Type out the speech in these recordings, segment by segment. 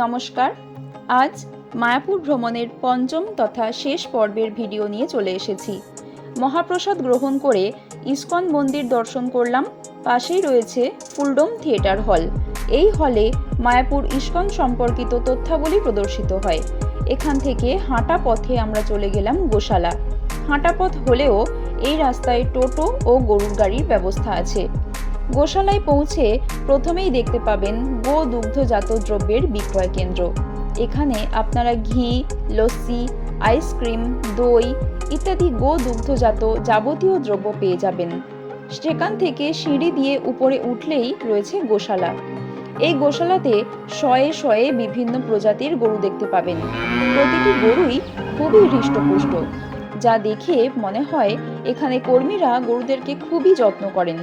নমস্কার। আজ মায়াপুর ভ্রমণের পঞ্চম তথা শেষ পর্বের ভিডিও নিয়ে চলে এসেছি। মহাপ্রসাদ গ্রহণ করে ইস্কন মন্দির দর্শন করলাম। পাশেই রয়েছে ফুলডোম থিয়েটার হল। এই হলে মায়াপুর ইস্কন সম্পর্কিত তথ্যাবলী প্রদর্শিত হয়। এখান থেকে হাঁটা পথে আমরা চলে গেলাম গোশালা। হাঁটা পথ হলেও এই রাস্তায় টোটো ও গরুর গাড়ির ব্যবস্থা আছে। গোশালায় পৌঁছে প্রথমেই দেখতে পাবেন গো দুগ্ধজাত দ্রব্যের বিক্রয় কেন্দ্র। এখানে আপনারা ঘি, লস্যি, আইসক্রিম, দই ইত্যাদি গো দুগ্ধজাত যাবতীয় দ্রব্য পেয়ে যাবেন। সেখান থেকে সিঁড়ি দিয়ে উপরে উঠলেই রয়েছে গোশালা। এই গোশালাতে শয়ে শয়ে বিভিন্ন প্রজাতির গরু দেখতে পাবেন। প্রতিটি গরুই খুবই হৃষ্টপুষ্ট, যা দেখে মনে হয় এখানে কর্মীরা গরুদেরকে খুবই যত্ন করেন।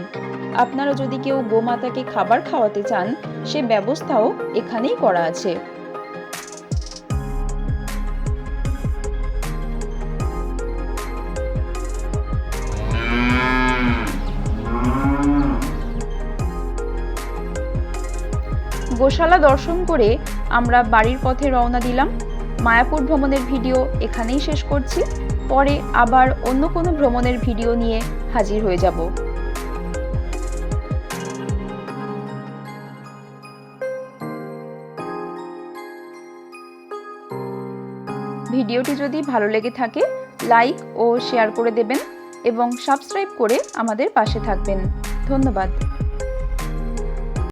আপনারা যদি কেউ গোমাতাকে খাবার খাওয়াতে চান, সে ব্যবস্থাও এখানেই করা আছে। গোশালা দর্শন করে আমরা বাড়ির পথে রওনা দিলাম। মায়াপুর ভ্রমণের ভিডিও এখানেই শেষ করছি। পরে আবার অন্য কোনো ভ্রমণের ভিডিও নিয়ে হাজির হয়ে যাব। ভিডিওটি যদি ভালো লেগে থাকে লাইক ও শেয়ার করে দেবেন এবং সাবস্ক্রাইব করে আমাদের পাশে থাকবেন। ধন্যবাদ।